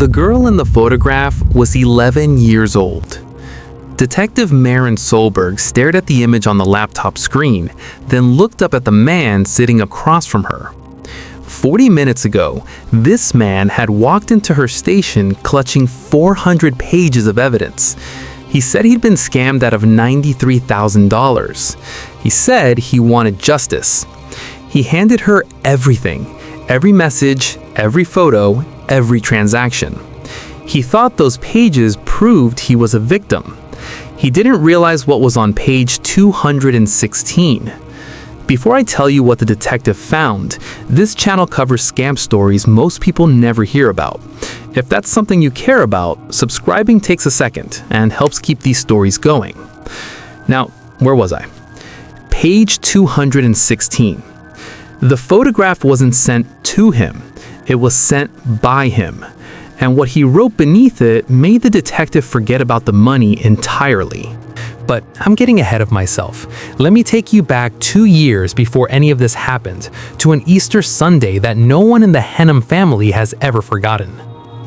The girl in the photograph was 11 years old. Detective Maren Solberg stared at the image on the laptop screen, then looked up at the man sitting across from her. 40 minutes ago, this man had walked into her station clutching 400 pages of evidence. He said he'd been scammed out of $93,000. He said he wanted justice. He handed her everything, every message, every photo, every transaction. He thought those pages proved he was a victim. He didn't realize what was on page 216. Before I tell you what the detective found, this channel covers scam stories most people never hear about. If that's something you care about, subscribing takes a second and helps keep these stories going. Now, where was I? Page 216. The photograph wasn't sent to him, it was sent by him. And what he wrote beneath it made the detective forget about the money entirely. But I'm getting ahead of myself. Let me take you back 2 years before any of this happened, to an Easter Sunday that no one in the Henham family has ever forgotten.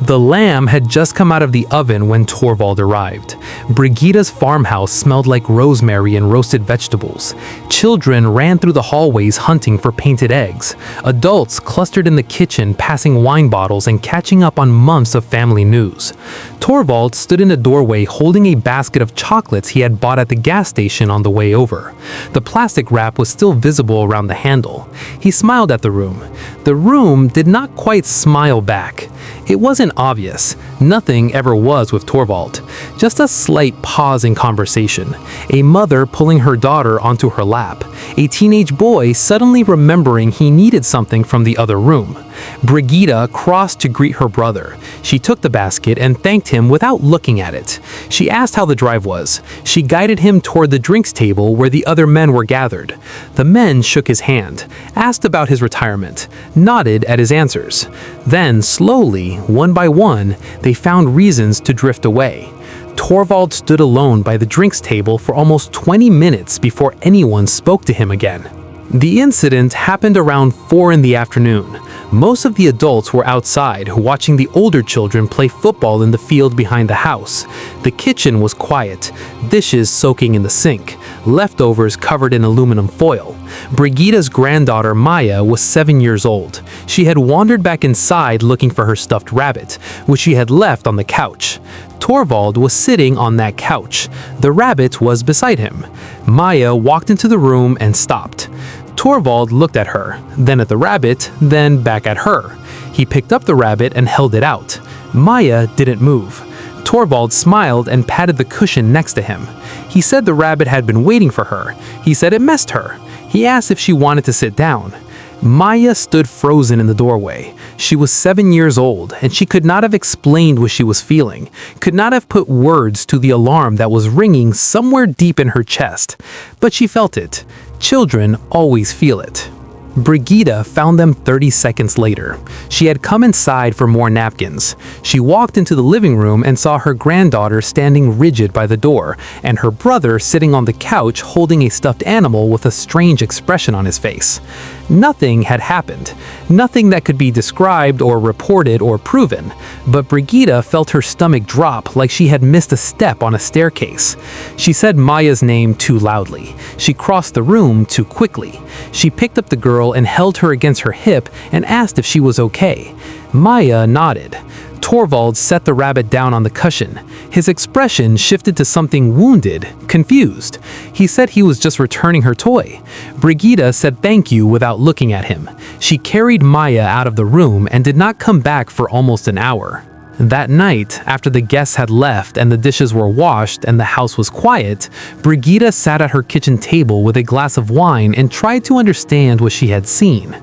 The lamb had just come out of the oven when Torvald arrived. Brigida's farmhouse smelled like rosemary and roasted vegetables. Children ran through the hallways hunting for painted eggs. Adults clustered in the kitchen passing wine bottles and catching up on months of family news. Torvald stood in the doorway holding a basket of chocolates he had bought at the gas station on the way over. The plastic wrap was still visible around the handle. He smiled at the room. The room did not quite smile back. It wasn't obvious. Nothing ever was with Torvald. Just a slight pause in conversation. A mother pulling her daughter onto her lap. A teenage boy suddenly remembering he needed something from the other room. Brigida crossed to greet her brother. She took the basket and thanked him without looking at it. She asked how the drive was. She guided him toward the drinks table where the other men were gathered. The men shook his hand, asked about his retirement, nodded at his answers. Then, slowly, one by one, they found reasons to drift away. Torvald stood alone by the drinks table for almost 20 minutes before anyone spoke to him again. The incident happened around 4 in the afternoon. Most of the adults were outside watching the older children play football in the field behind the house. The kitchen was quiet, dishes soaking in the sink, leftovers covered in aluminum foil. Brigida's granddaughter Maya was 7 years old. She had wandered back inside looking for her stuffed rabbit, which she had left on the couch. Torvald was sitting on that couch. The rabbit was beside him. Maya walked into the room and stopped. Torvald looked at her, then at the rabbit, then back at her. He picked up the rabbit and held it out. Maya didn't move. Torvald smiled and patted the cushion next to him. He said the rabbit had been waiting for her. He said it missed her. He asked if she wanted to sit down. Maya stood frozen in the doorway. She was 7 years old, and she could not have explained what she was feeling, could not have put words to the alarm that was ringing somewhere deep in her chest. But she felt it. Children always feel it. Brigida found them 30 seconds later. She had come inside for more napkins. She walked into the living room and saw her granddaughter standing rigid by the door, and her brother sitting on the couch holding a stuffed animal with a strange expression on his face. Nothing had happened. Nothing that could be described or reported or proven. But Brigida felt her stomach drop like she had missed a step on a staircase. She said Maya's name too loudly. She crossed the room too quickly. She picked up the girl and held her against her hip and asked if she was okay. Maya nodded. Torvald set the rabbit down on the cushion. His expression shifted to something wounded, confused. He said he was just returning her toy. Brigida said thank you without looking at him. She carried Maya out of the room and did not come back for almost an hour. That night, after the guests had left and the dishes were washed and the house was quiet, Brigida sat at her kitchen table with a glass of wine and tried to understand what she had seen.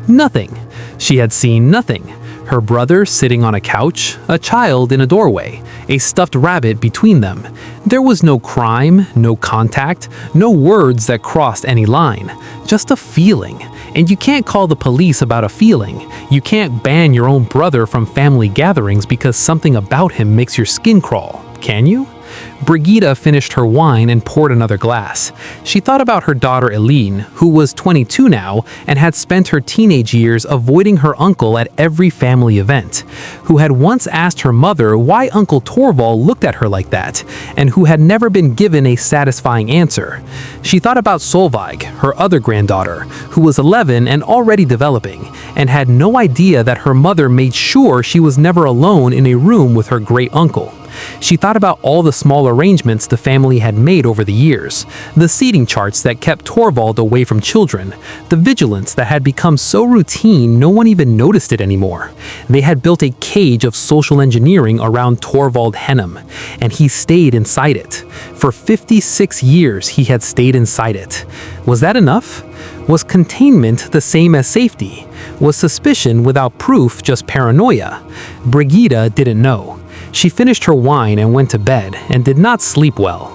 Nothing. She had seen nothing. Her brother sitting on a couch, a child in a doorway, a stuffed rabbit between them. There was no crime, no contact, no words that crossed any line. Just a feeling. And you can't call the police about a feeling. You can't ban your own brother from family gatherings because something about him makes your skin crawl, can you? Brigida finished her wine and poured another glass. She thought about her daughter Eileen, who was 22 now and had spent her teenage years avoiding her uncle at every family event, who had once asked her mother why Uncle Torvald looked at her like that, and who had never been given a satisfying answer. She thought about Solveig, her other granddaughter, who was 11 and already developing, and had no idea that her mother made sure she was never alone in a room with her great-uncle. She thought about all the small arrangements the family had made over the years, the seating charts that kept Torvald away from children, the vigilance that had become so routine no one even noticed it anymore. They had built a cage of social engineering around Torvald Hennem, and he stayed inside it. For 56 years he had stayed inside it. Was that enough? Was containment the same as safety? Was suspicion without proof just paranoia? Brigida didn't know. She finished her wine and went to bed and did not sleep well.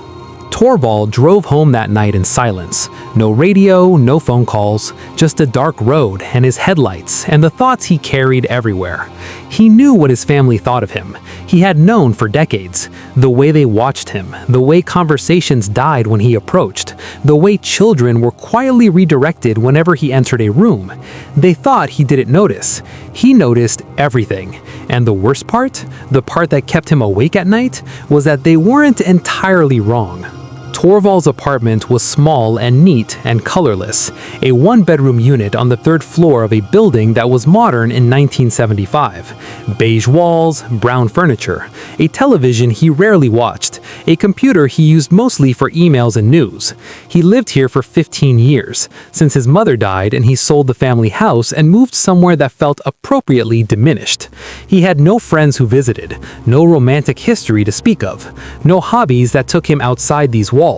Torvald drove home that night in silence. No radio, no phone calls, just a dark road and his headlights and the thoughts he carried everywhere. He knew what his family thought of him. He had known for decades. The way they watched him, the way conversations died when he approached, the way children were quietly redirected whenever he entered a room. They thought he didn't notice. He noticed everything. And the worst part, the part that kept him awake at night, was that they weren't entirely wrong. Torvald's apartment was small and neat and colorless, a one-bedroom unit on the third floor of a building that was modern in 1975. Beige walls, brown furniture, a television he rarely watched, a computer he used mostly for emails and news. He lived here for 15 years, since his mother died and he sold the family house and moved somewhere that felt appropriately diminished. He had no friends who visited, no romantic history to speak of, no hobbies that took him outside these walls.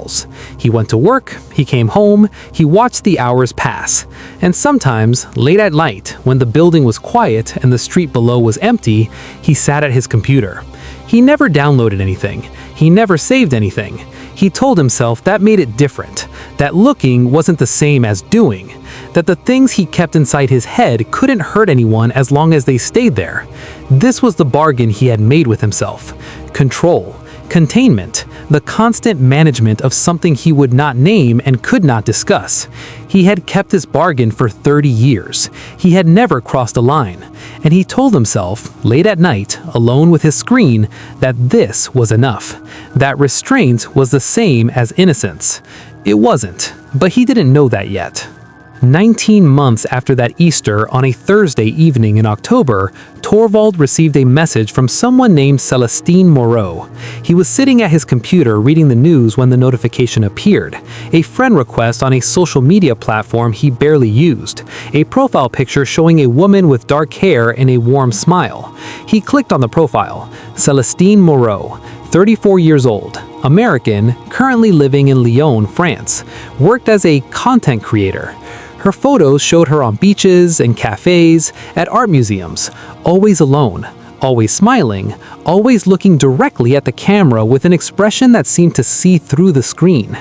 He went to work, he came home, he watched the hours pass. And sometimes, late at night, when the building was quiet and the street below was empty, he sat at his computer. He never downloaded anything. He never saved anything. He told himself that made it different, that looking wasn't the same as doing, that the things he kept inside his head couldn't hurt anyone as long as they stayed there. This was the bargain he had made with himself. Control. Containment, the constant management of something he would not name and could not discuss. He had kept this bargain for 30 years. He had never crossed a line. And he told himself, late at night, alone with his screen, that this was enough. That restraint was the same as innocence. It wasn't, but he didn't know that yet. 19 months after that Easter, on a Thursday evening in October, Torvald received a message from someone named Celestine Moreau. He was sitting at his computer reading the news when the notification appeared. A friend request on a social media platform he barely used. A profile picture showing a woman with dark hair and a warm smile. He clicked on the profile. Celestine Moreau, 34 years old, American, currently living in Lyon, France, worked as a content creator. Her photos showed her on beaches and cafes, at art museums, always alone, always smiling, always looking directly at the camera with an expression that seemed to see through the screen.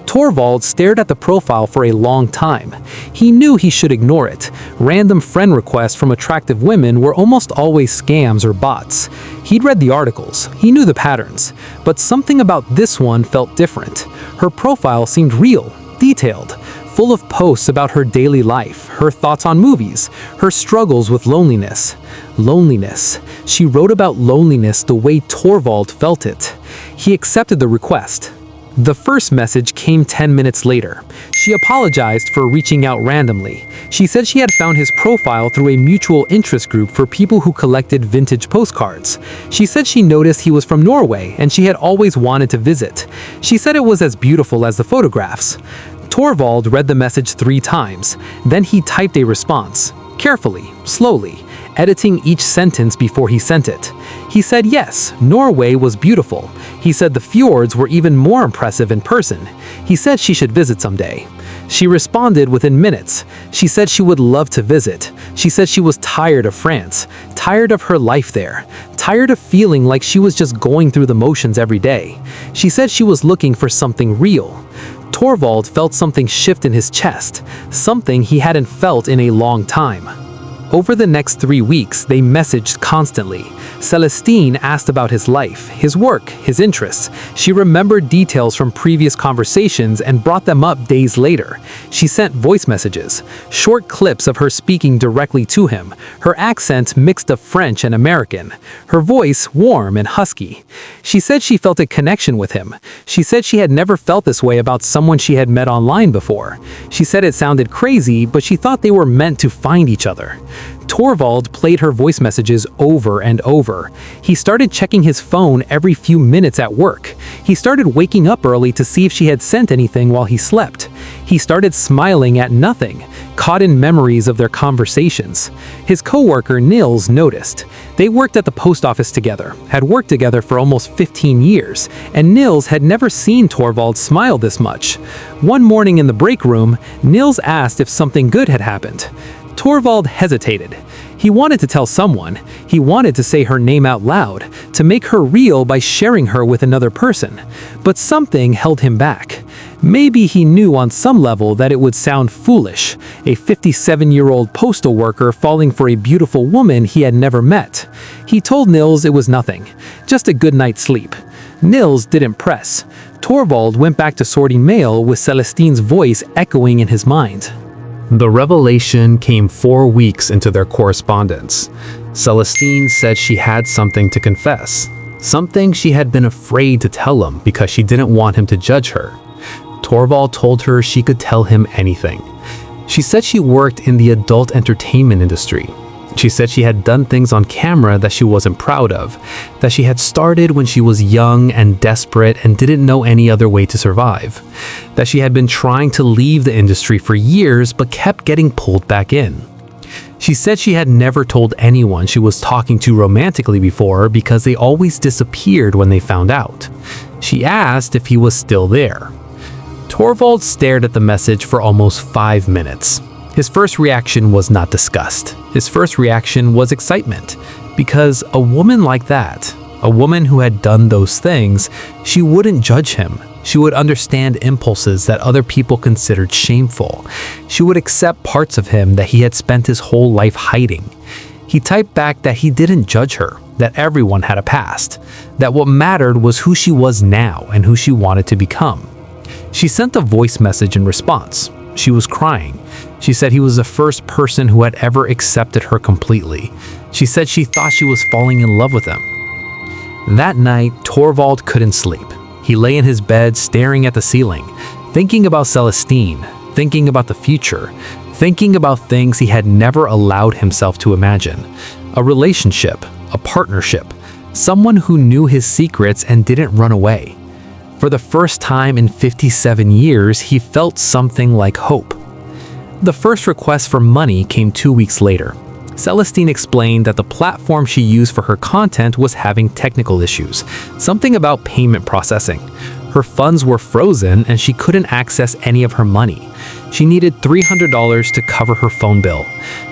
Torvald stared at the profile for a long time. He knew he should ignore it. Random friend requests from attractive women were almost always scams or bots. He'd read the articles, he knew the patterns, but something about this one felt different. Her profile seemed real, detailed, full of posts about her daily life, her thoughts on movies, her struggles with loneliness. Loneliness. She wrote about loneliness the way Torvald felt it. He accepted the request. The first message came 10 minutes later. She apologized for reaching out randomly. She said she had found his profile through a mutual interest group for people who collected vintage postcards. She said she noticed he was from Norway and she had always wanted to visit. She said it was as beautiful as the photographs. Torvald read the message 3 times. Then he typed a response, carefully, slowly, editing each sentence before he sent it. He said yes, Norway was beautiful. He said the fjords were even more impressive in person. He said she should visit someday. She responded within minutes. She said she would love to visit. She said she was tired of France, tired of her life there, tired of feeling like she was just going through the motions every day. She said she was looking for something real. Torvald felt something shift in his chest, something he hadn't felt in a long time. Over the next 3 weeks, they messaged constantly. Celestine asked about his life, his work, his interests. She remembered details from previous conversations and brought them up days later. She sent voice messages, short clips of her speaking directly to him, her accent mixed of French and American, her voice warm and husky. She said she felt a connection with him. She said she had never felt this way about someone she had met online before. She said it sounded crazy, but she thought they were meant to find each other. Torvald played her voice messages over and over. He started checking his phone every few minutes at work. He started waking up early to see if she had sent anything while he slept. He started smiling at nothing, caught in memories of their conversations. His coworker Nils noticed. They worked at the post office together, had worked together for almost 15 years, and Nils had never seen Torvald smile this much. One morning in the break room, Nils asked if something good had happened. Torvald hesitated. He wanted to tell someone. He wanted to say her name out loud, to make her real by sharing her with another person. But something held him back. Maybe he knew on some level that it would sound foolish, a 57-year-old postal worker falling for a beautiful woman he had never met. He told Nils it was nothing, just a good night's sleep. Nils didn't press. Torvald went back to sorting mail with Celestine's voice echoing in his mind. The revelation came 4 weeks into their correspondence. Celestine said she had something to confess, something she had been afraid to tell him because she didn't want him to judge her. Torvald told her she could tell him anything. She said she worked in the adult entertainment industry. She said she had done things on camera that she wasn't proud of, that she had started when she was young and desperate and didn't know any other way to survive, that she had been trying to leave the industry for years but kept getting pulled back in. She said she had never told anyone she was talking to romantically before because they always disappeared when they found out. She asked if he was still there. Torvald stared at the message for almost 5 minutes. His first reaction was not disgust. His first reaction was excitement, because a woman like that, a woman who had done those things, she wouldn't judge him. She would understand impulses that other people considered shameful. She would accept parts of him that he had spent his whole life hiding. He typed back that he didn't judge her, that everyone had a past, that what mattered was who she was now and who she wanted to become. She sent a voice message in response. She was crying. She said he was the first person who had ever accepted her completely. She said she thought she was falling in love with him. That night, Torvald couldn't sleep. He lay in his bed staring at the ceiling, thinking about Celestine, thinking about the future, thinking about things he had never allowed himself to imagine. A relationship, a partnership, someone who knew his secrets and didn't run away. For the first time in 57 years, he felt something like hope. The first request for money came 2 weeks later. Celestine explained that the platform she used for her content was having technical issues, something about payment processing. Her funds were frozen and she couldn't access any of her money. She needed $300 to cover her phone bill.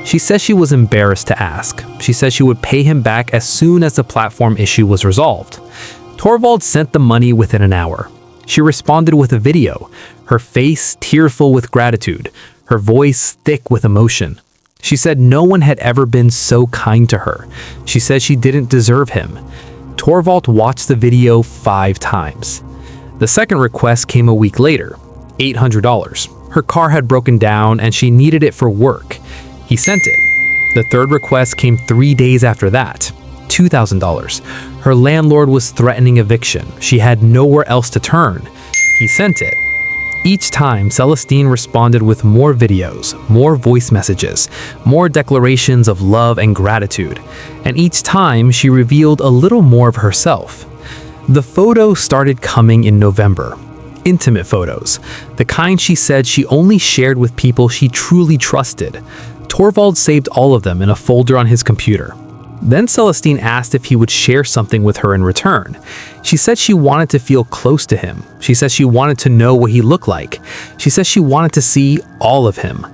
She says she was embarrassed to ask. She said she would pay him back as soon as the platform issue was resolved. Torvald sent the money within an hour. She responded with a video, her face tearful with gratitude, her voice thick with emotion. She said no one had ever been so kind to her. She said she didn't deserve him. Torvald watched the video 5 times. The second request came a week later, $800. Her car had broken down and she needed it for work. He sent it. The third request came 3 days after that, $2,000. Her landlord was threatening eviction. She had nowhere else to turn. He sent it. Each time, Celestine responded with more videos, more voice messages, more declarations of love and gratitude. And each time, she revealed a little more of herself. The photos started coming in November. Intimate photos, the kind she said she only shared with people she truly trusted. Torvald saved all of them in a folder on his computer. Then Celestine asked if he would share something with her in return. She said she wanted to feel close to him. She said she wanted to know what he looked like. She said she wanted to see all of him.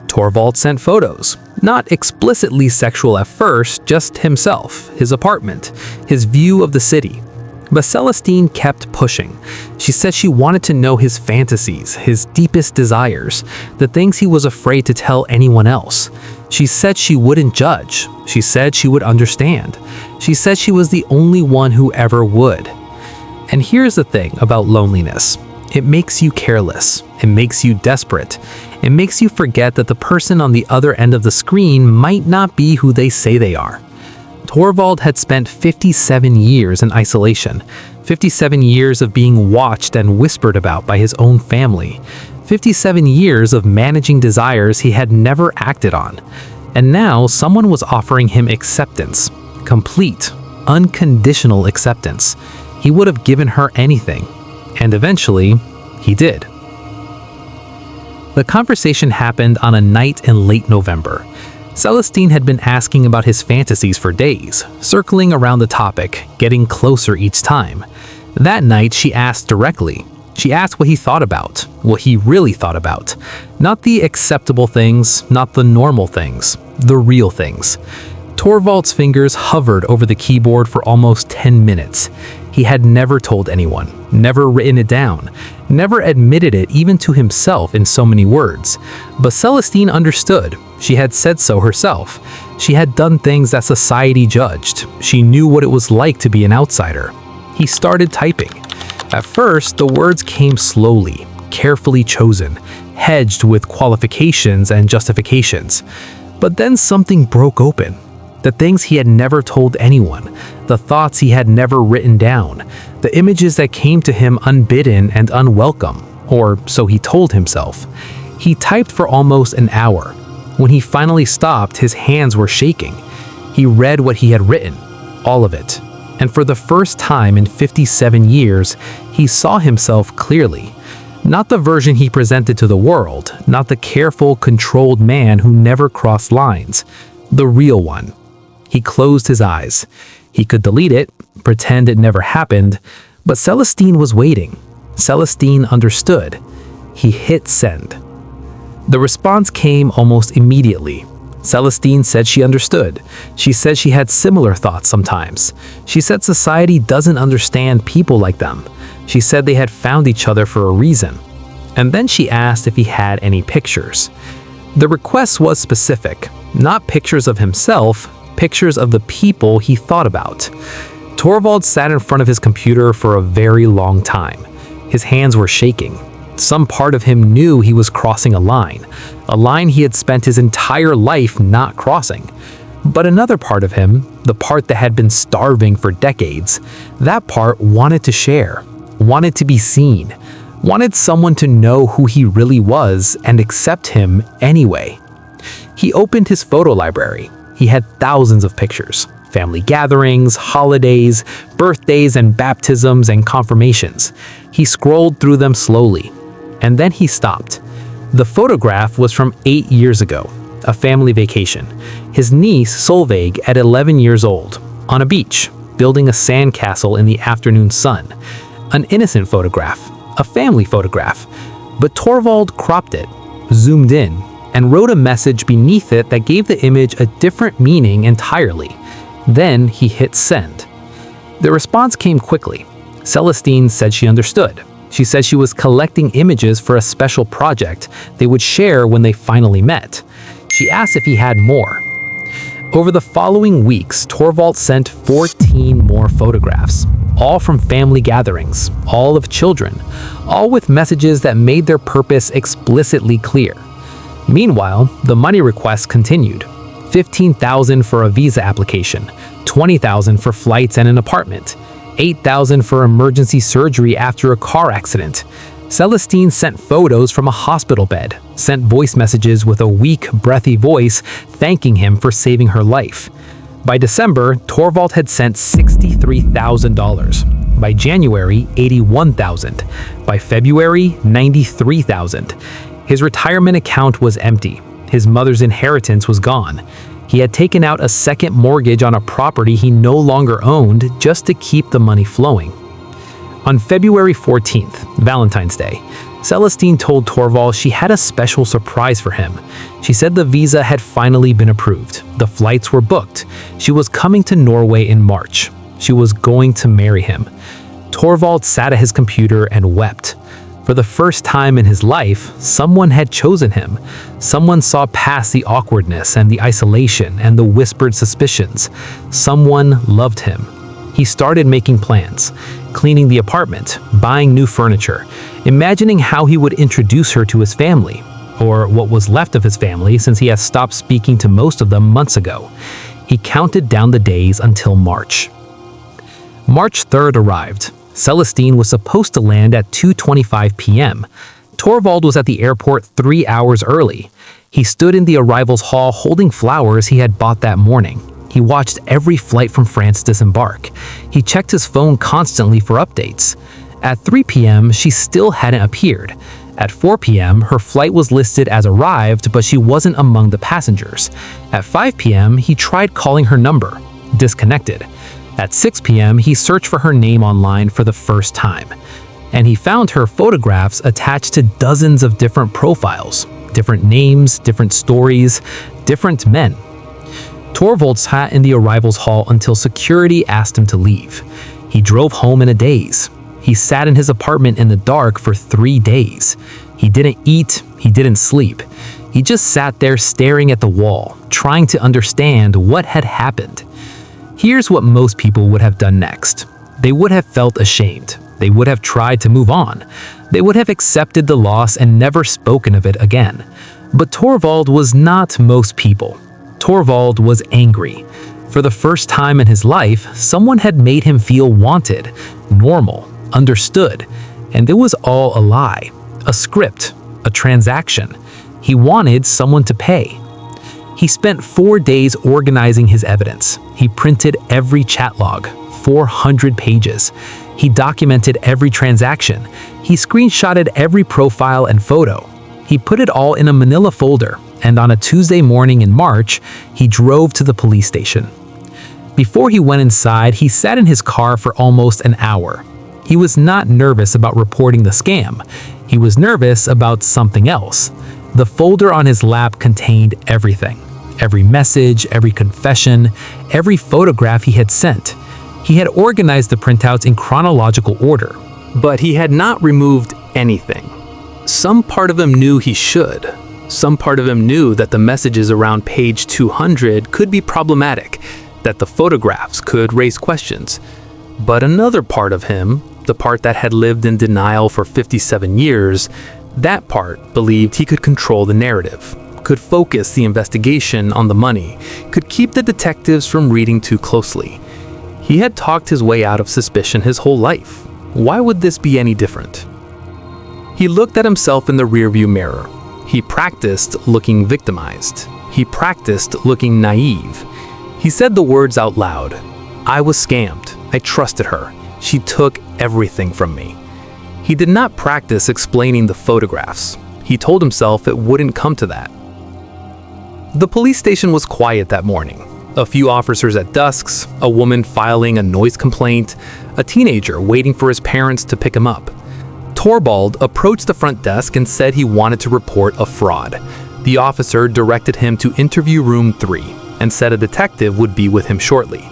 Torvald sent photos, not explicitly sexual at first, just himself, his apartment, his view of the city. But Celestine kept pushing. She said she wanted to know his fantasies, his deepest desires, the things he was afraid to tell anyone else. She said she wouldn't judge. She said she would understand. She said she was the only one who ever would. And here's the thing about loneliness. It makes you careless. It makes you desperate. It makes you forget that the person on the other end of the screen might not be who they say they are. Torvald had spent 57 years in isolation, 57 years of being watched and whispered about by his own family, 57 years of managing desires he had never acted on. And now someone was offering him acceptance, complete, unconditional acceptance. He would have given her anything, and eventually, he did. The conversation happened on a night in late November. Celestine had been asking about his fantasies for days, circling around the topic, getting closer each time. That night, she asked directly. She asked what he thought about, what he really thought about. Not the acceptable things, not the normal things, the real things. Torvald's fingers hovered over the keyboard for almost 10 minutes. He had never told anyone, never written it down, never admitted it even to himself in so many words. But Celestine understood. She had said so herself. She had done things that society judged. She knew what it was like to be an outsider. He started typing. At first, the words came slowly, carefully chosen, hedged with qualifications and justifications. But then something broke open. The things he had never told anyone, the thoughts he had never written down, the images that came to him unbidden and unwelcome, or so he told himself. He typed for almost an hour. When he finally stopped, his hands were shaking. He read what he had written, all of it. And for the first time in 57 years, he saw himself clearly. Not the version he presented to the world, not the careful, controlled man who never crossed lines. The real one. He closed his eyes. He could delete it, pretend it never happened, but Celestine was waiting. Celestine understood. He hit send. The response came almost immediately. Celestine said she understood. She said she had similar thoughts sometimes. She said society doesn't understand people like them. She said they had found each other for a reason. And then she asked if he had any pictures. The request was specific, not pictures of himself, pictures of the people he thought about. Torvald sat in front of his computer for a very long time. His hands were shaking. Some part of him knew he was crossing a line he had spent his entire life not crossing. But another part of him, the part that had been starving for decades, that part wanted to share, wanted to be seen, wanted someone to know who he really was and accept him anyway. He opened his photo library. He had thousands of pictures, family gatherings, holidays, birthdays and baptisms and confirmations. He scrolled through them slowly. And then he stopped. The photograph was from 8 years ago, a family vacation. His niece, Solveig, at 11 years old, on a beach, building a sandcastle in the afternoon sun. An innocent photograph, a family photograph. But Torvald cropped it, zoomed in, and wrote a message beneath it that gave the image a different meaning entirely. Then he hit send. The response came quickly. Celestine said she understood. She said she was collecting images for a special project they would share when they finally met. She asked if he had more. Over the following weeks, Torvald sent 14 more photographs, all from family gatherings, all of children, all with messages that made their purpose explicitly clear. Meanwhile, the money requests continued. $15,000 for a visa application, $20,000 for flights and an apartment, $8,000 for emergency surgery after a car accident. Celestine sent photos from a hospital bed, sent voice messages with a weak, breathy voice thanking him for saving her life. By December, Torvald had sent $63,000. By January, $81,000. By February, $93,000. His retirement account was empty. His mother's inheritance was gone. He had taken out a second mortgage on a property he no longer owned just to keep the money flowing. On February 14th, Valentine's Day, Celestine told Torvald she had a special surprise for him. She said the visa had finally been approved. The flights were booked. She was coming to Norway in March. She was going to marry him. Torvald sat at his computer and wept. For the first time in his life, someone had chosen him. Someone saw past the awkwardness and the isolation and the whispered suspicions. Someone loved him. He started making plans, cleaning the apartment, buying new furniture, imagining how he would introduce her to his family, or what was left of his family since he has stopped speaking to most of them months ago. He counted down the days until March. March 3rd arrived. Celestine was supposed to land at 2:25 p.m. Torvald was at the airport 3 hours early. He stood in the arrivals hall holding flowers he had bought that morning. He watched every flight from France disembark. He checked his phone constantly for updates. At 3 p.m., she still hadn't appeared. At 4 p.m., her flight was listed as arrived, but she wasn't among the passengers. At 5 p.m., he tried calling her number. Disconnected. At 6 p.m., he searched for her name online for the first time. And he found her photographs attached to dozens of different profiles. Different names, different stories, different men. Torvald sat in the arrivals hall until security asked him to leave. He drove home in a daze. He sat in his apartment in the dark for 3 days. He didn't eat, he didn't sleep. He just sat there staring at the wall, trying to understand what had happened. Here's what most people would have done next. They would have felt ashamed. They would have tried to move on. They would have accepted the loss and never spoken of it again. But Torvald was not most people. Torvald was angry. For the first time in his life, someone had made him feel wanted, normal, understood. And it was all a lie, a script, a transaction. He wanted someone to pay. He spent 4 days organizing his evidence. He printed every chat log, 400 pages. He documented every transaction. He screenshotted every profile and photo. He put it all in a manila folder, and on a Tuesday morning in March, he drove to the police station. Before he went inside, he sat in his car for almost an hour. He was not nervous about reporting the scam. He was nervous about something else. The folder on his lap contained everything. Every message, every confession, every photograph he had sent. He had organized the printouts in chronological order, but he had not removed anything. Some part of him knew he should. Some part of him knew that the messages around page 200 could be problematic, that the photographs could raise questions. But another part of him, the part that had lived in denial for 57 years, that part believed he could control the narrative, could focus the investigation on the money, could keep the detectives from reading too closely. He had talked his way out of suspicion his whole life. Why would this be any different? He looked at himself in the rearview mirror. He practiced looking victimized. He practiced looking naive. He said the words out loud. I was scammed. I trusted her. She took everything from me. He did not practice explaining the photographs. He told himself it wouldn't come to that. The police station was quiet that morning. A few officers at dusks, a woman filing a noise complaint, a teenager waiting for his parents to pick him up. Torvald approached the front desk and said he wanted to report a fraud. The officer directed him to interview room 3 and said a detective would be with him shortly.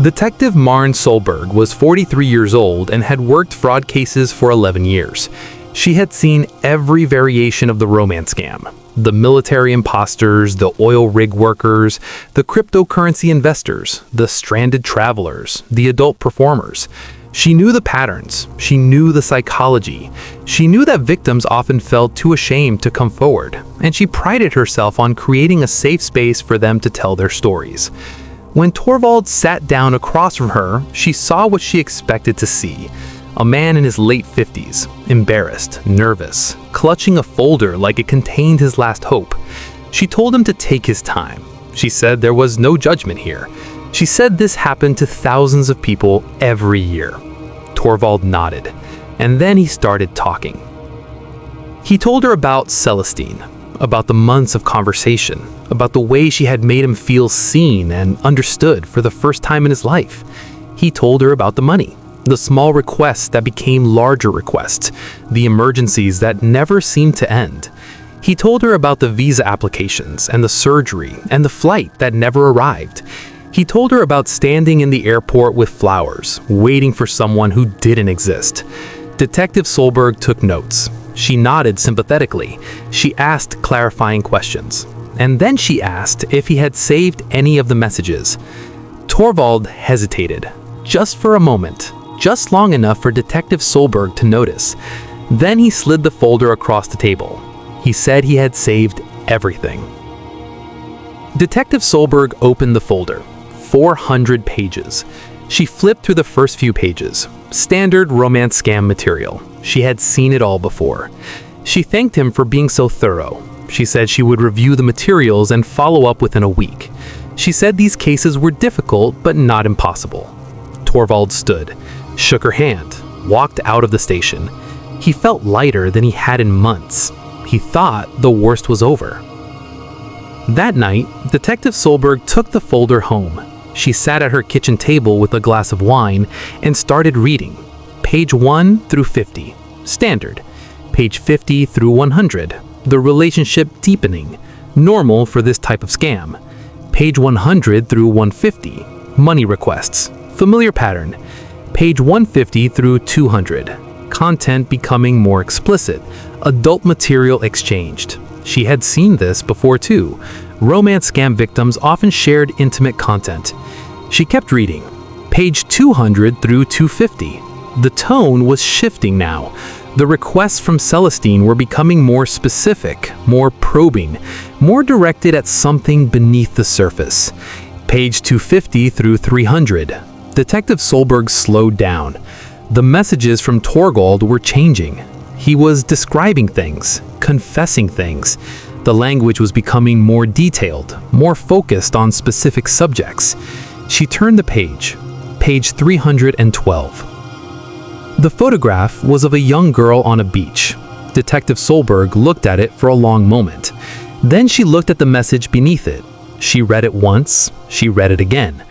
Detective Maren Solberg was 43 years old and had worked fraud cases for 11 years. She had seen every variation of the romance scam. The military imposters, the oil rig workers, the cryptocurrency investors, the stranded travelers, the adult performers. She knew the patterns. She knew the psychology. She knew that victims often felt too ashamed to come forward, and she prided herself on creating a safe space for them to tell their stories. When Torvald sat down across from her, she saw what she expected to see. A man in his late 50s, embarrassed, nervous, clutching a folder like it contained his last hope. She told him to take his time. She said there was no judgment here. She said this happened to thousands of people every year. Torvald nodded, and then he started talking. He told her about Celestine, about the months of conversation, about the way she had made him feel seen and understood for the first time in his life. He told her about the money, the small requests that became larger requests, the emergencies that never seemed to end. He told her about the visa applications and the surgery and the flight that never arrived. He told her about standing in the airport with flowers, waiting for someone who didn't exist. Detective Solberg took notes. She nodded sympathetically. She asked clarifying questions. And then she asked if he had saved any of the messages. Torvald hesitated, just for a moment, just long enough for Detective Solberg to notice. Then he slid the folder across the table. He said he had saved everything. Detective Solberg opened the folder. 400 pages. She flipped through the first few pages. Standard romance scam material. She had seen it all before. She thanked him for being so thorough. She said she would review the materials and follow up within a week. She said these cases were difficult but not impossible. Torvald stood, shook her hand, walked out of the station. He felt lighter than he had in months. He thought the worst was over. That night, Detective Solberg took the folder home. She sat at her kitchen table with a glass of wine and started reading. Page 1 through 50, standard. Page 50 through 100, the relationship deepening, normal for this type of scam. Page 100 through 150, money requests, familiar pattern. Page 150 through 200, content becoming more explicit, adult material exchanged. She had seen this before too. Romance scam victims often shared intimate content. She kept reading. Page 200 through 250. The tone was shifting now. The requests from Celestine were becoming more specific, more probing, more directed at something beneath the surface. Page 250 through 300. Detective Solberg slowed down. The messages from Torvald were changing. He was describing things, confessing things. The language was becoming more detailed, more focused on specific subjects. She turned the page. Page 312. The photograph was of a young girl on a beach. Detective Solberg looked at it for a long moment. Then she looked at the message beneath it. She read it once. She read it again.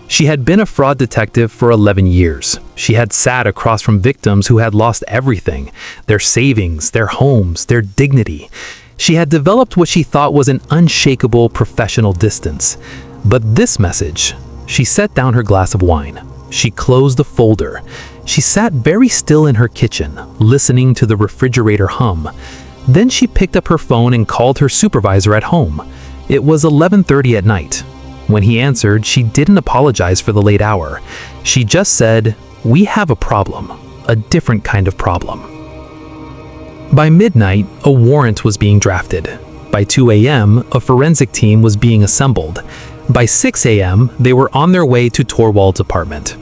She had been a fraud detective for 11 years. She had sat across from victims who had lost everything, their savings, their homes, their dignity. She had developed what she thought was an unshakable professional distance. But this message, she set down her glass of wine. She closed the folder. She sat very still in her kitchen, listening to the refrigerator hum. Then she picked up her phone and called her supervisor at home. It was 11:30 at night. When he answered, she didn't apologize for the late hour. She just said, "We have a problem, a different kind of problem." By midnight, a warrant was being drafted. By 2 a.m., a forensic team was being assembled. By 6 a.m., they were on their way to Torvald's apartment.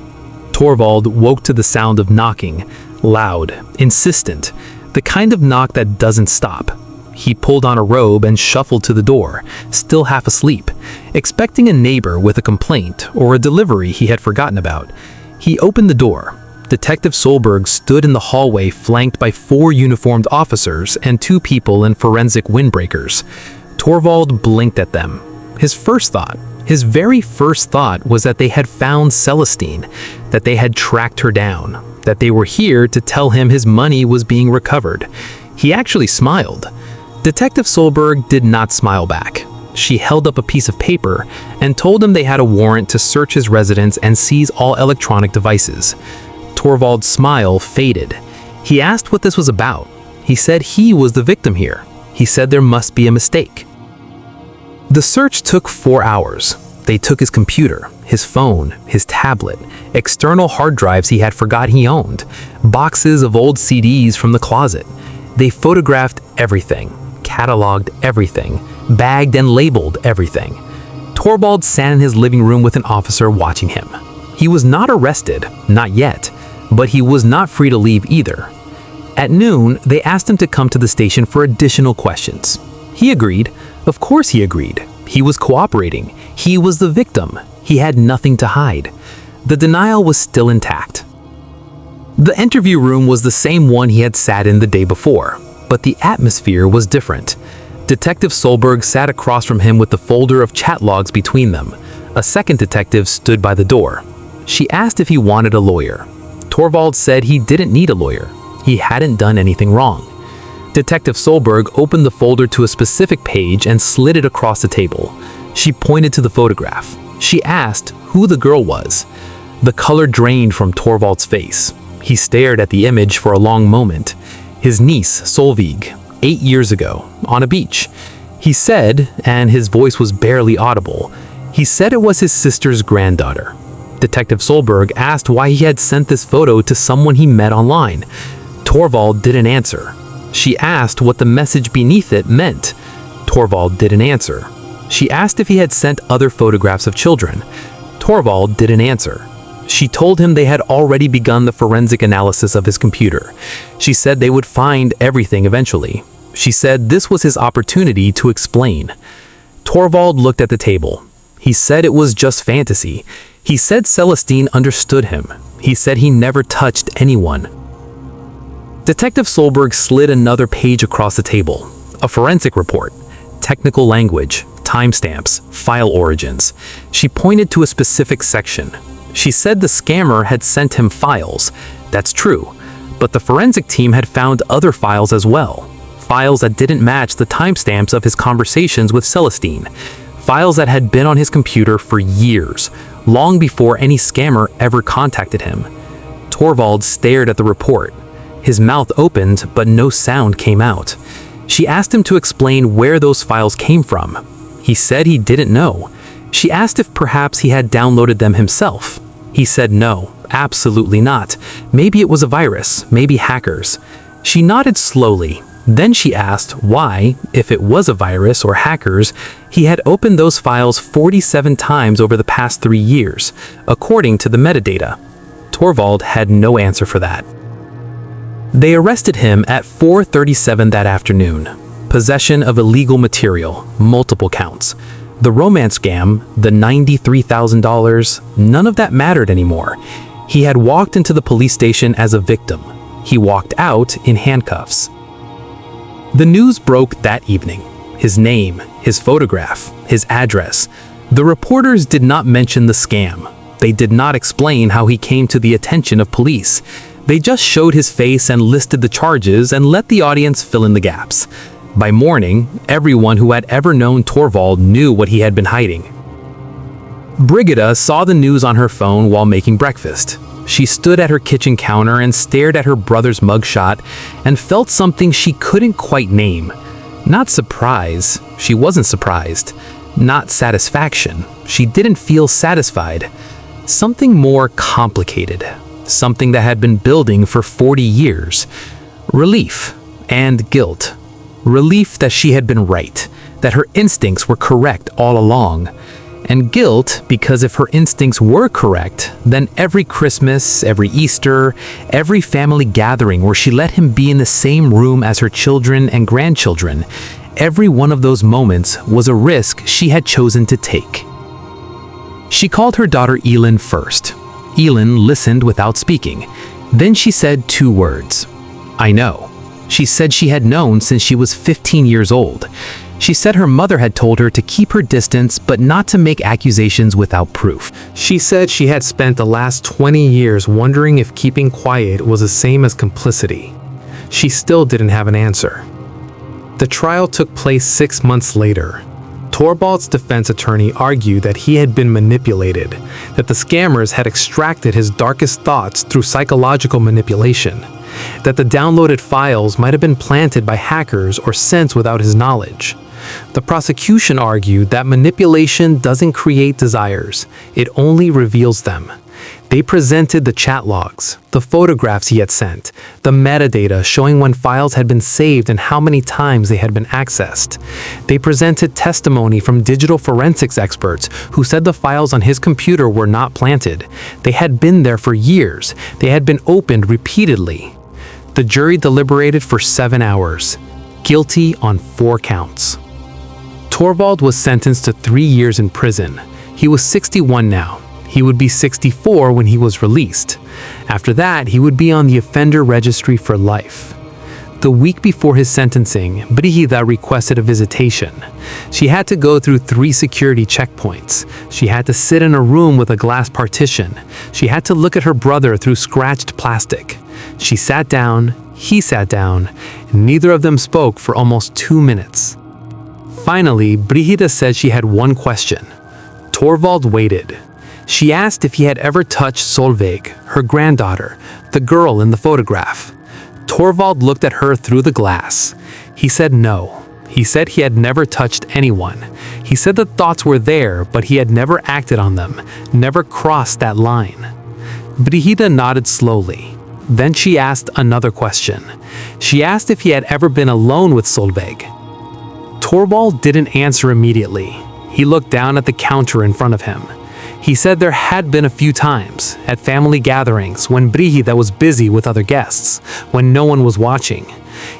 Torvald woke to the sound of knocking, loud, insistent, the kind of knock that doesn't stop. He pulled on a robe and shuffled to the door, still half asleep, expecting a neighbor with a complaint or a delivery he had forgotten about. He opened the door. Detective Solberg stood in the hallway flanked by 4 uniformed officers and 2 people in forensic windbreakers. Torvald blinked at them. His very first thought was that they had found Celestine, that they had tracked her down, that they were here to tell him his money was being recovered. He actually smiled. Detective Solberg did not smile back. She held up a piece of paper and told him they had a warrant to search his residence and seize all electronic devices. Torvald's smile faded. He asked what this was about. He said he was the victim here. He said there must be a mistake. The search took 4 hours. They took his computer, his phone, his tablet, external hard drives he had forgot he owned, boxes of old CDs from the closet. They photographed everything, cataloged everything, bagged and labeled everything. Torvald sat in his living room with an officer watching him. He was not arrested, not yet, but he was not free to leave either. At noon, they asked him to come to the station for additional questions. He agreed. Of course he agreed. He was cooperating. He was the victim. He had nothing to hide. The denial was still intact. The interview room was the same one he had sat in the day before, but the atmosphere was different. Detective Solberg sat across from him with the folder of chat logs between them. A second detective stood by the door. She asked if he wanted a lawyer. Torvald said he didn't need a lawyer. He hadn't done anything wrong. Detective Solberg opened the folder to a specific page and slid it across the table. She pointed to the photograph. She asked who the girl was. The color drained from Torvald's face. He stared at the image for a long moment. His niece, Solveig, 8 years ago, on a beach. He said, and his voice was barely audible, he said it was his sister's granddaughter. Detective Solberg asked why he had sent this photo to someone he met online. Torvald didn't answer. She asked what the message beneath it meant. Torvald didn't answer. She asked if he had sent other photographs of children. Torvald didn't answer. She told him they had already begun the forensic analysis of his computer. She said they would find everything eventually. She said this was his opportunity to explain. Torvald looked at the table. He said it was just fantasy. He said Celestine understood him. He said he never touched anyone. Detective Solberg slid another page across the table. A forensic report. Technical language. Timestamps. File origins. She pointed to a specific section. She said the scammer had sent him files. That's true. But the forensic team had found other files as well. Files that didn't match the timestamps of his conversations with Celestine. Files that had been on his computer for years, long before any scammer ever contacted him. Torvald stared at the report. His mouth opened, but no sound came out. She asked him to explain where those files came from. He said he didn't know. She asked if perhaps he had downloaded them himself. He said no, absolutely not. Maybe it was a virus, maybe hackers. She nodded slowly. Then she asked why, if it was a virus or hackers, he had opened those files 47 times over the past 3 years, according to the metadata. Torvald had no answer for that. They arrested him at 4:37 that afternoon. Possession of illegal material, multiple counts. The romance scam, the $93,000, none of that mattered anymore. He had walked into the police station as a victim. He walked out in handcuffs. The news broke that evening. His name, his photograph, his address. The reporters did not mention the scam. They did not explain how he came to the attention of police. They just showed his face and listed the charges and let the audience fill in the gaps. By morning, everyone who had ever known Torvald knew what he had been hiding. Brigida saw the news on her phone while making breakfast. She stood at her kitchen counter and stared at her brother's mugshot and felt something she couldn't quite name. Not surprise. She wasn't surprised. Not satisfaction. She didn't feel satisfied. Something more complicated. Something that had been building for 40 years. Relief and guilt. Relief that she had been right, that her instincts were correct all along. And guilt because if her instincts were correct, then every Christmas, every Easter, every family gathering where she let him be in the same room as her children and grandchildren, every one of those moments was a risk she had chosen to take. She called her daughter Elin first. Elin listened without speaking. Then she said 2 words. I know. She said she had known since she was 15 years old. She said her mother had told her to keep her distance but not to make accusations without proof. She said she had spent the last 20 years wondering if keeping quiet was the same as complicity. She still didn't have an answer. The trial took place 6 months later. Torvald's defense attorney argued that he had been manipulated, that the scammers had extracted his darkest thoughts through psychological manipulation, that the downloaded files might have been planted by hackers or sent without his knowledge. The prosecution argued that manipulation doesn't create desires, it only reveals them. They presented the chat logs, the photographs he had sent, the metadata showing when files had been saved and how many times they had been accessed. They presented testimony from digital forensics experts who said the files on his computer were not planted. They had been there for years. They had been opened repeatedly. The jury deliberated for 7 hours. Guilty on 4 counts. Torvald was sentenced to 3 years in prison. He was 61 now. He would be 64 when he was released. After that, he would be on the offender registry for life. The week before his sentencing, Brigida requested a visitation. She had to go through 3 security checkpoints. She had to sit in a room with a glass partition. She had to look at her brother through scratched plastic. She sat down, he sat down, and neither of them spoke for almost 2 minutes. Finally, Brigida said she had one question. Torvald waited. She asked if he had ever touched Solveig, her granddaughter, the girl in the photograph. Torvald looked at her through the glass. He said no. He said he had never touched anyone. He said the thoughts were there, but he had never acted on them, never crossed that line. Brigida nodded slowly. Then she asked another question. She asked if he had ever been alone with Solveig. Torvald didn't answer immediately. He looked down at the counter in front of him. He said there had been a few times, at family gatherings, when Brigida was busy with other guests, when no one was watching.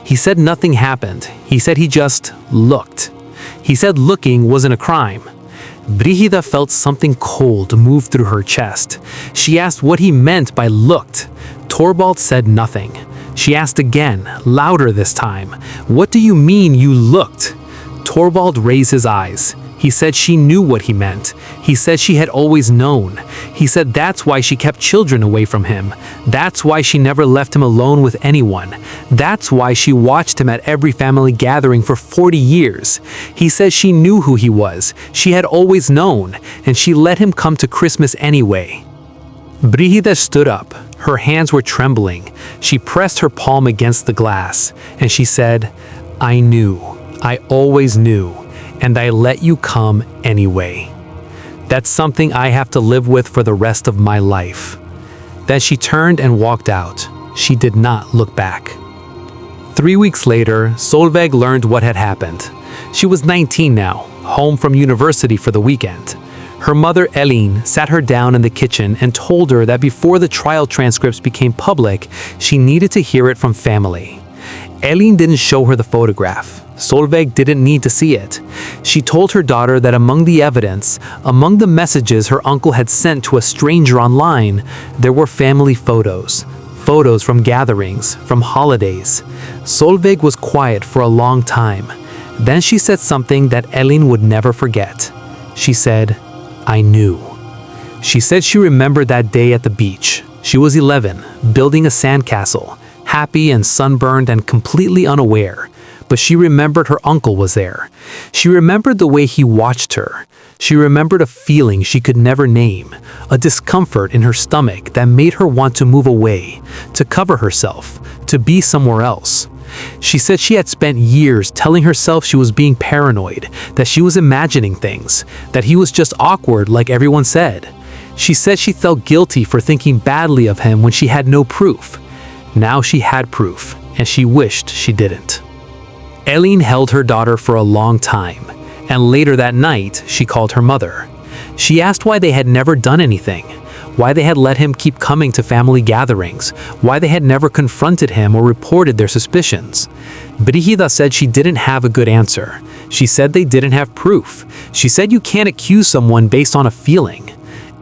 He said nothing happened. He said he just looked. He said looking wasn't a crime. Brigida felt something cold move through her chest. She asked what he meant by looked. Torvald said nothing. She asked again, louder this time, "What do you mean you looked?" Torvald raised his eyes. He said she knew what he meant. He said she had always known. He said that's why she kept children away from him. That's why she never left him alone with anyone. That's why she watched him at every family gathering for 40 years. He says she knew who he was. She had always known, and she let him come to Christmas anyway. Brigida stood up. Her hands were trembling. She pressed her palm against the glass, and she said, "I knew. I always knew. And I let you come anyway. That's something I have to live with for the rest of my life." Then she turned and walked out. She did not look back. 3 weeks later, Solveig learned what had happened. She was 19 now, home from university for the weekend. Her mother, Elin, sat her down in the kitchen and told her that before the trial transcripts became public, she needed to hear it from family. Elin didn't show her the photograph. Solveig didn't need to see it. She told her daughter that among the evidence, among the messages her uncle had sent to a stranger online, there were family photos. Photos from gatherings, from holidays. Solveig was quiet for a long time. Then she said something that Elin would never forget. She said, "I knew." She said she remembered that day at the beach. She was 11, building a sandcastle, happy and sunburned and completely unaware. But she remembered her uncle was there. She remembered the way he watched her. She remembered a feeling she could never name, a discomfort in her stomach that made her want to move away, to cover herself, to be somewhere else. She said she had spent years telling herself she was being paranoid, that she was imagining things, that he was just awkward like everyone said. She said she felt guilty for thinking badly of him when she had no proof. Now she had proof, and she wished she didn't. Elin held her daughter for a long time, and later that night, she called her mother. She asked why they had never done anything, why they had let him keep coming to family gatherings, why they had never confronted him or reported their suspicions. Brigida said she didn't have a good answer. She said they didn't have proof. She said you can't accuse someone based on a feeling.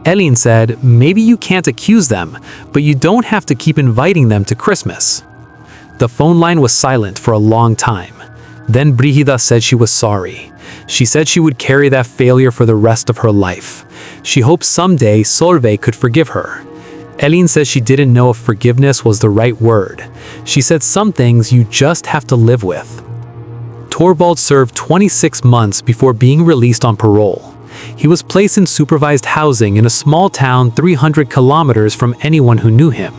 Elin said, maybe you can't accuse them, but you don't have to keep inviting them to Christmas. The phone line was silent for a long time. Then Brigida said she was sorry. She said she would carry that failure for the rest of her life. She hoped someday Solveig could forgive her. Elin says she didn't know if forgiveness was the right word. She said some things you just have to live with. Torvald served 26 months before being released on parole. He was placed in supervised housing in a small town 300 kilometers from anyone who knew him.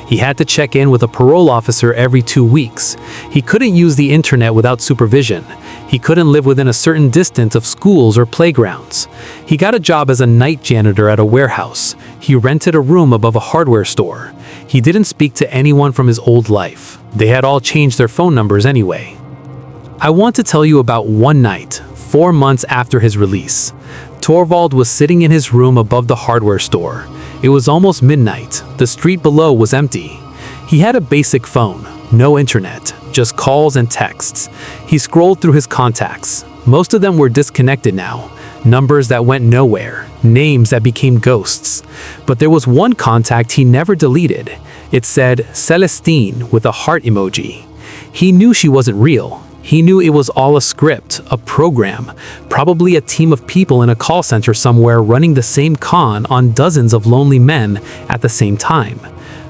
He had to check in with a parole officer every 2 weeks. He couldn't use the internet without supervision. He couldn't live within a certain distance of schools or playgrounds. He got a job as a night janitor at a warehouse. He rented a room above a hardware store. He didn't speak to anyone from his old life. They had all changed their phone numbers anyway. I want to tell you about one night, 4 months after his release. Torvald was sitting in his room above the hardware store. It was almost midnight. The street below was empty. He had a basic phone, no internet, just calls and texts. He scrolled through his contacts. Most of them were disconnected now. Numbers that went nowhere, names that became ghosts. But there was one contact he never deleted. It said Celestine with a heart emoji. He knew she wasn't real. He knew it was all a script, a program, probably a team of people in a call center somewhere running the same con on dozens of lonely men at the same time.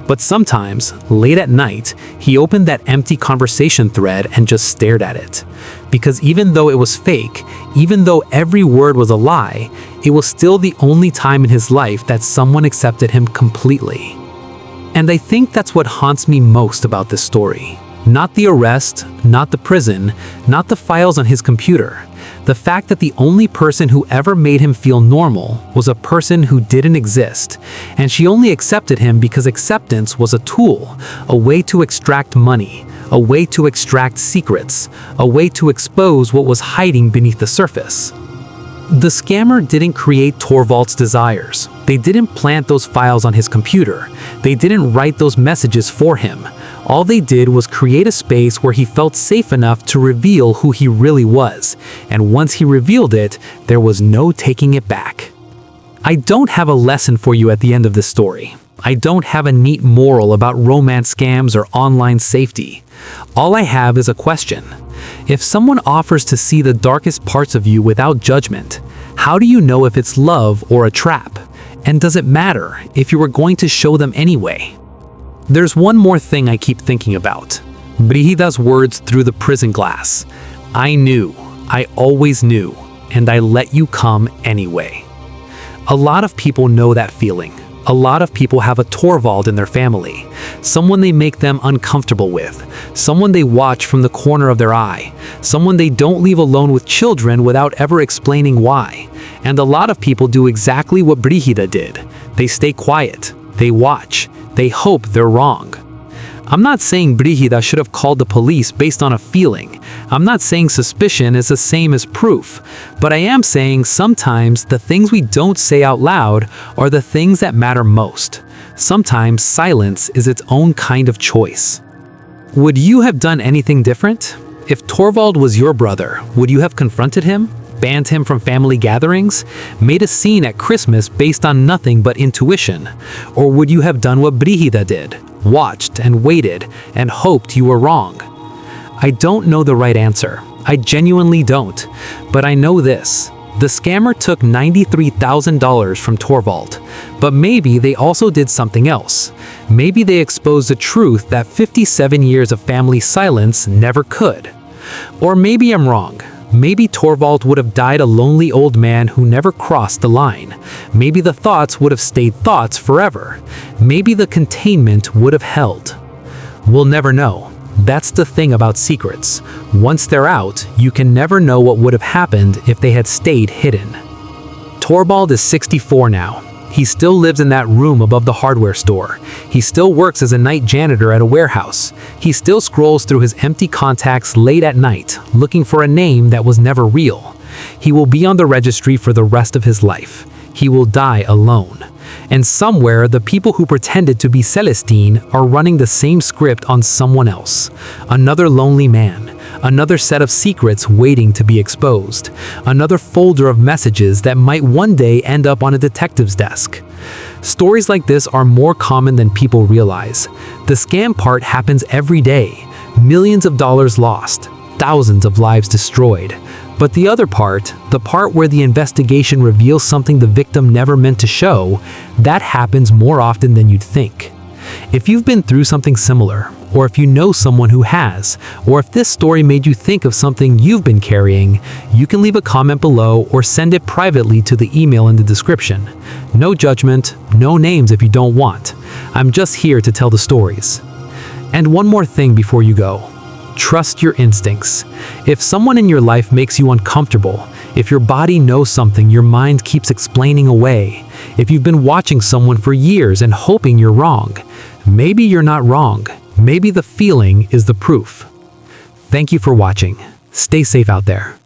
But sometimes, late at night, he opened that empty conversation thread and just stared at it. Because even though it was fake, even though every word was a lie, it was still the only time in his life that someone accepted him completely. And I think that's what haunts me most about this story. Not the arrest, not the prison, not the files on his computer. The fact that the only person who ever made him feel normal was a person who didn't exist, and she only accepted him because acceptance was a tool, a way to extract money, a way to extract secrets, a way to expose what was hiding beneath the surface. The scammer didn't create Torvald's desires. They didn't plant those files on his computer. They didn't write those messages for him. All they did was create a space where he felt safe enough to reveal who he really was. And once he revealed it, there was no taking it back. I don't have a lesson for you at the end of this story. I don't have a neat moral about romance scams or online safety. All I have is a question. If someone offers to see the darkest parts of you without judgment, how do you know if it's love or a trap? And does it matter if you were going to show them anyway? There's one more thing I keep thinking about. Brigida's words through the prison glass. I knew, I always knew, and I let you come anyway. A lot of people know that feeling. A lot of people have a Torvald in their family, someone they make them uncomfortable with, someone they watch from the corner of their eye, someone they don't leave alone with children without ever explaining why. And a lot of people do exactly what Brigida did. They stay quiet, they watch, they hope they're wrong. I'm not saying Brigida should have called the police based on a feeling. I'm not saying suspicion is the same as proof. But I am saying sometimes the things we don't say out loud are the things that matter most. Sometimes silence is its own kind of choice. Would you have done anything different? If Torvald was your brother, would you have confronted him? Banned him from family gatherings? Made a scene at Christmas based on nothing but intuition? Or would you have done what Brigida did? Watched and waited and hoped you were wrong? I don't know the right answer. I genuinely don't. But I know this. The scammer took $93,000 from Torvald. But maybe they also did something else. Maybe they exposed the truth that 57 years of family silence never could. Or maybe I'm wrong. Maybe Torvald would have died a lonely old man who never crossed the line. Maybe the thoughts would have stayed thoughts forever. Maybe the containment would have held. We'll never know. That's the thing about secrets. Once they're out, you can never know what would have happened if they had stayed hidden. Torvald is 64 now. He still lives in that room above the hardware store. He still works as a night janitor at a warehouse. He still scrolls through his empty contacts late at night, looking for a name that was never real. He will be on the registry for the rest of his life. He will die alone. And somewhere, the people who pretended to be Celestine are running the same script on someone else. Another lonely man. Another set of secrets waiting to be exposed. Another folder of messages that might one day end up on a detective's desk. Stories like this are more common than people realize. The scam part happens every day. Millions of dollars lost. Thousands of lives destroyed. But the other part, the part where the investigation reveals something the victim never meant to show, that happens more often than you'd think. If you've been through something similar, or if you know someone who has, or if this story made you think of something you've been carrying, you can leave a comment below or send it privately to the email in the description. No judgment, no names if you don't want. I'm just here to tell the stories. And one more thing before you go. Trust your instincts. If someone in your life makes you uncomfortable, if your body knows something your mind keeps explaining away, if you've been watching someone for years and hoping you're wrong, maybe you're not wrong. Maybe the feeling is the proof. Thank you for watching. Stay safe out there.